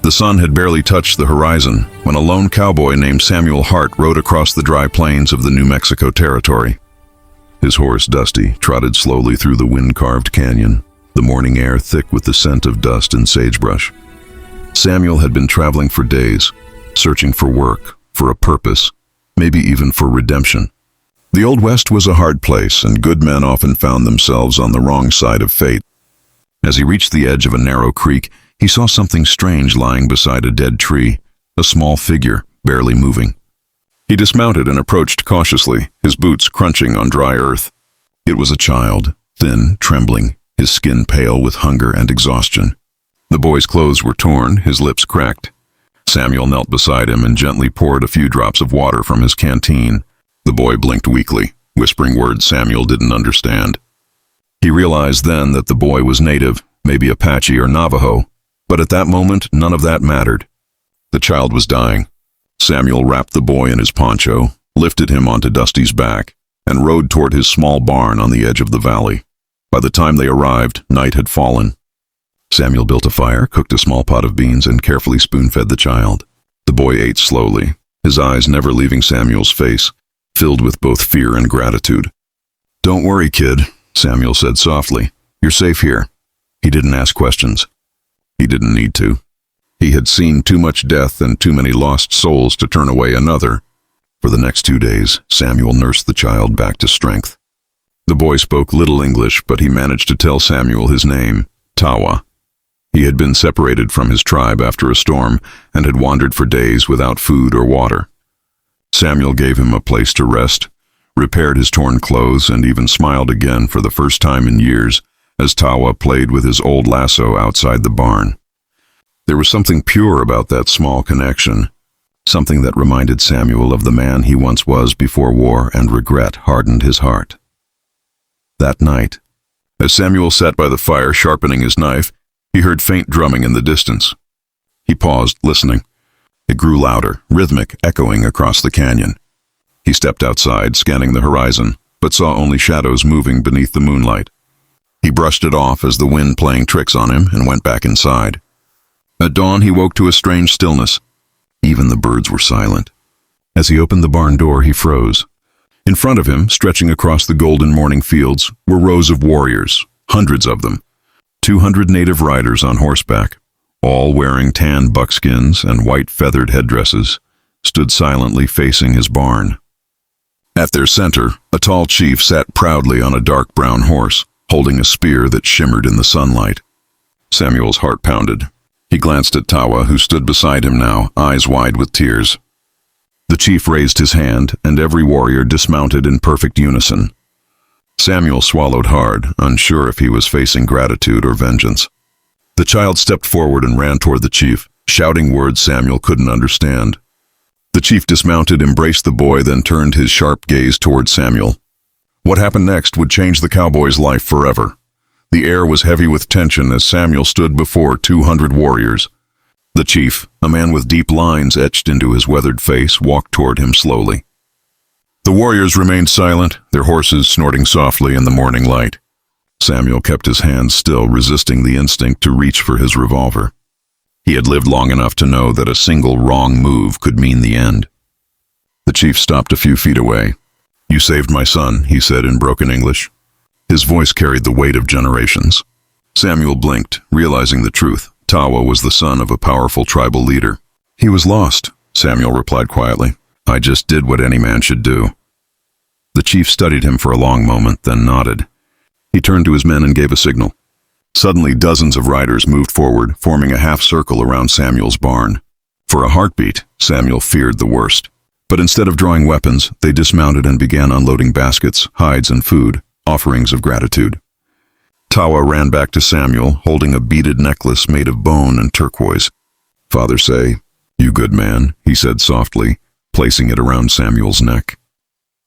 The sun had barely touched the horizon when a lone cowboy named Samuel Hart rode across the dry plains of the New Mexico territory. His horse, Dusty, trotted slowly through the wind-carved canyon, the morning air thick with the scent of dust and sagebrush. Samuel had been traveling for days, searching for work, for a purpose, maybe even for redemption. The Old West was a hard place, and good men often found themselves on the wrong side of fate. As he reached the edge of a narrow creek, he saw something strange lying beside a dead tree, a small figure, barely moving. He dismounted and approached cautiously, his boots crunching on dry earth. It was a child, thin, trembling, his skin pale with hunger and exhaustion. The boy's clothes were torn, his lips cracked. Samuel knelt beside him and gently poured a few drops of water from his canteen. The boy blinked weakly, whispering words Samuel didn't understand. He realized then that the boy was native, maybe Apache or Navajo, but at that moment none of that mattered. The child was dying. Samuel wrapped the boy in his poncho, lifted him onto Dusty's back, and rode toward his small barn on the edge of the valley. By the time they arrived, night had fallen. Samuel built a fire, cooked a small pot of beans, and carefully spoon-fed the child. The boy ate slowly, his eyes never leaving Samuel's face, filled with both fear and gratitude. "Don't worry, kid," Samuel said softly. "You're safe here." He didn't ask questions. He didn't need to. He had seen too much death and too many lost souls to turn away another. For the next 2 days, Samuel nursed the child back to strength. The boy spoke little English, but he managed to tell Samuel his name, Tawa. He had been separated from his tribe after a storm and had wandered for days without food or water. Samuel gave him a place to rest, repaired his torn clothes, and even smiled again for the first time in years as Tawa played with his old lasso outside the barn. There was something pure about that small connection, something that reminded Samuel of the man he once was before war and regret hardened his heart. That night, as Samuel sat by the fire sharpening his knife, he heard faint drumming in the distance. He paused, listening. It grew louder, rhythmic, echoing across the canyon. He stepped outside, scanning the horizon, but saw only shadows moving beneath the moonlight. He brushed it off as the wind playing tricks on him and went back inside. At dawn, he woke to a strange stillness. Even the birds were silent. As he opened the barn door, he froze. In front of him, stretching across the golden morning fields, were rows of warriors, hundreds of them. 200 native riders on horseback, all wearing tan buckskins and white feathered headdresses, stood silently facing his barn. At their center, a tall chief sat proudly on a dark brown horse, holding a spear that shimmered in the sunlight. Samuel's heart pounded. He glanced at Tawa, who stood beside him now, eyes wide with tears. The chief raised his hand, and every warrior dismounted in perfect unison. Samuel swallowed hard, unsure if he was facing gratitude or vengeance. The child stepped forward and ran toward the chief, shouting words Samuel couldn't understand. The chief dismounted, embraced the boy, then turned his sharp gaze toward Samuel. What happened next would change the cowboy's life forever. The air was heavy with tension as Samuel stood before 200 warriors. The chief, a man with deep lines etched into his weathered face, walked toward him slowly. The warriors remained silent, their horses snorting softly in the morning light. Samuel kept his hands still, resisting the instinct to reach for his revolver. He had lived long enough to know that a single wrong move could mean the end. The chief stopped a few feet away. "You saved my son," he said in broken English. His voice carried the weight of generations. Samuel blinked, realizing the truth. Tawa was the son of a powerful tribal leader. "He was lost," Samuel replied quietly. "I just did what any man should do." The chief studied him for a long moment, then nodded. He turned to his men and gave a signal. Suddenly, dozens of riders moved forward, forming a half-circle around Samuel's barn. For a heartbeat, Samuel feared the worst. But instead of drawing weapons, they dismounted and began unloading baskets, hides, and food, offerings of gratitude. Tawa ran back to Samuel, holding a beaded necklace made of bone and turquoise. "Father say, you good man," he said softly, placing it around Samuel's neck.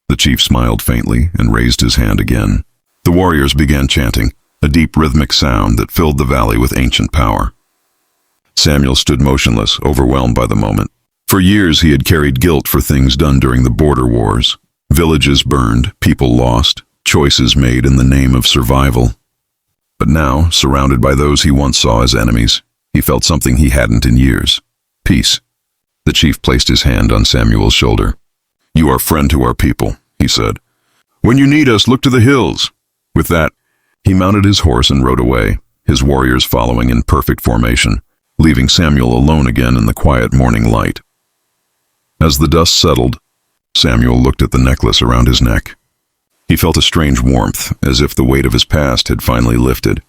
The chief smiled faintly and raised his hand again. The warriors began chanting, a deep rhythmic sound that filled the valley with ancient power. Samuel stood motionless, overwhelmed by the moment. For years he had carried guilt for things done during the border wars. Villages burned, people lost, choices made in the name of survival. But now, surrounded by those he once saw as enemies, he felt something he hadn't in years. Peace. The chief placed his hand on Samuel's shoulder. "You are friend to our people," he said. "When you need us, look to the hills." With that, he mounted his horse and rode away, his warriors following in perfect formation, leaving Samuel alone again in the quiet morning light. As the dust settled, Samuel looked at the necklace around his neck. He felt a strange warmth, as if the weight of his past had finally lifted.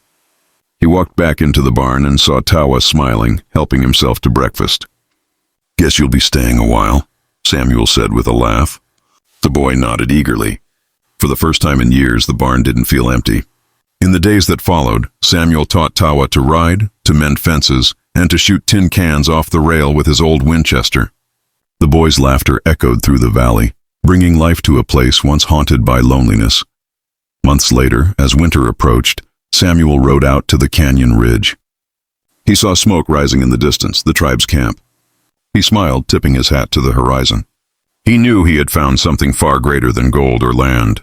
He walked back into the barn and saw Tawa smiling, helping himself to breakfast. "Guess you'll be staying a while," Samuel said with a laugh. The boy nodded eagerly. For the first time in years, the barn didn't feel empty. In the days that followed, Samuel taught Tawa to ride, to mend fences, and to shoot tin cans off the rail with his old Winchester. The boy's laughter echoed through the valley, bringing life to a place once haunted by loneliness. Months later, as winter approached, Samuel rode out to the canyon ridge. He saw smoke rising in the distance, the tribe's camp. He smiled, tipping his hat to the horizon. He knew he had found something far greater than gold or land.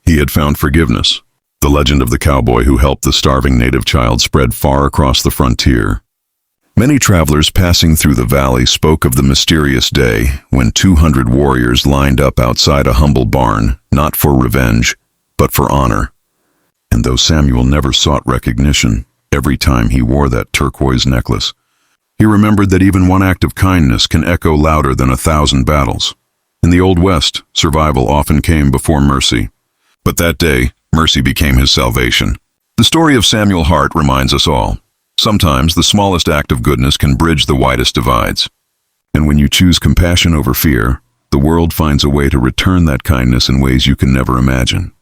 He had found forgiveness. The legend of the cowboy who helped the starving native child spread far across the frontier. Many travelers passing through the valley spoke of the mysterious day when 200 warriors lined up outside a humble barn, not for revenge, but for honor. And though Samuel never sought recognition, every time he wore that turquoise necklace, he remembered that even one act of kindness can echo louder than 1,000 battles. In the Old West, survival often came before mercy. But that day, mercy became his salvation. The story of Samuel Hart reminds us all. Sometimes the smallest act of goodness can bridge the widest divides. And when you choose compassion over fear, the world finds a way to return that kindness in ways you can never imagine.